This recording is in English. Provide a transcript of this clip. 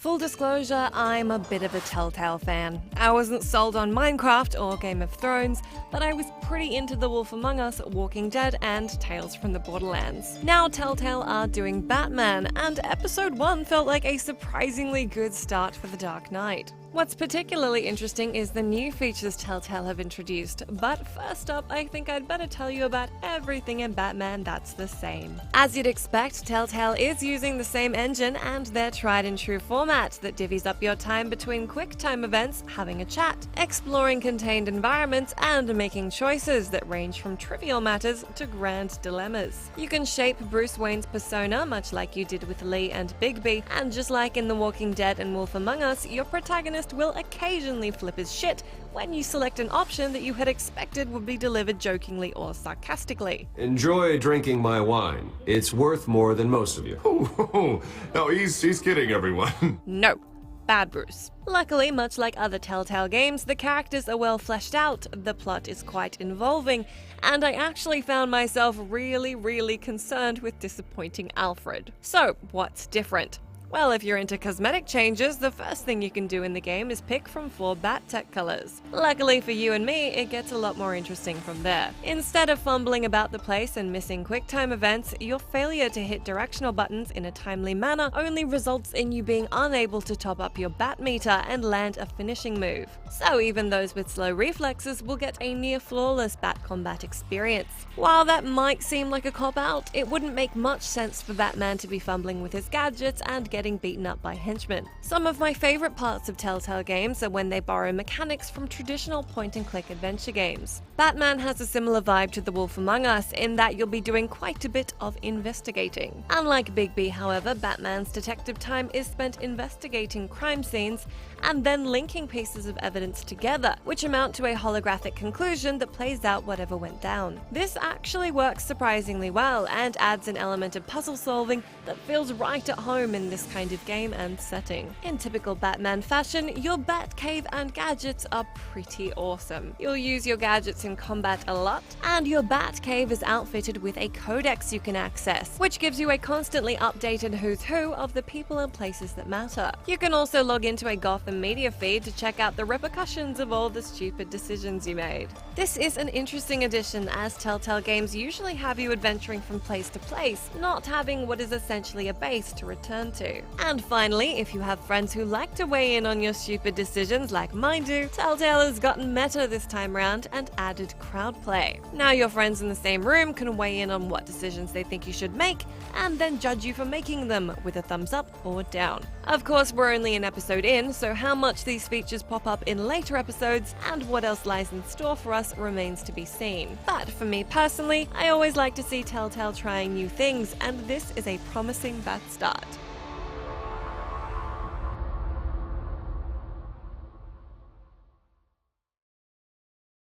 Full disclosure, I'm a bit of a Telltale fan. I wasn't sold on Minecraft or Game of Thrones, but I was pretty into The Wolf Among Us, Walking Dead, and Tales from the Borderlands. Now Telltale are doing Batman, and episode 1 felt like a surprisingly good start for The Dark Knight. What's particularly interesting is the new features Telltale have introduced, but first up, I think I'd better tell you about everything in Batman that's the same. As you'd expect, Telltale is using the same engine and their tried and true format that divvies up your time between quick time events, having a chat, exploring contained environments, and making choices that range from trivial matters to grand dilemmas. You can shape Bruce Wayne's persona much like you did with Lee and Bigby, and just like in The Walking Dead and Wolf Among Us, your protagonist will occasionally flip his shit when you select an option that you had expected would be delivered jokingly or sarcastically. Enjoy drinking my wine. It's worth more than most of you. No, he's kidding, everyone. No. Bad Bruce. Luckily, much like other Telltale games, the characters are well fleshed out, the plot is quite involving, and I actually found myself really concerned with disappointing Alfred. So, what's different? Well, if you're into cosmetic changes, the first thing you can do in the game is pick from 4 bat tech colors. Luckily for you and me, it gets a lot more interesting from there. Instead of fumbling about the place and missing QuickTime events, your failure to hit directional buttons in a timely manner only results in you being unable to top up your bat meter and land a finishing move. So even those with slow reflexes will get a near flawless bat combat experience. While that might seem like a cop-out, it wouldn't make much sense for Batman to be fumbling with his gadgets and getting beaten up by henchmen. Some of my favorite parts of Telltale games are when they borrow mechanics from traditional point-and-click adventure games. Batman has a similar vibe to The Wolf Among Us in that you'll be doing quite a bit of investigating. Unlike Bigby, however, Batman's detective time is spent investigating crime scenes and then linking pieces of evidence together, which amount to a holographic conclusion that plays out whatever went down. This actually works surprisingly well and adds an element of puzzle solving that feels right at home in this kind of game and setting. In typical Batman fashion, your Batcave and gadgets are pretty awesome. You'll use your gadgets in combat a lot, and your Batcave is outfitted with a codex you can access, which gives you a constantly updated who's who of the people and places that matter. You can also log into a Gotham media feed to check out the repercussions of all the stupid decisions you made. This is an interesting addition, as Telltale games usually have you adventuring from place to place, not having what is essentially a base to return to. And finally, if you have friends who like to weigh in on your stupid decisions like mine do, Telltale has gotten meta this time round and added crowd play. Now your friends in the same room can weigh in on what decisions they think you should make, and then judge you for making them with a thumbs up or down. Of course, we're only an episode in, so how much these features pop up in later episodes and what else lies in store for us remains to be seen. But for me personally, I always like to see Telltale trying new things, and this is a promising bad start.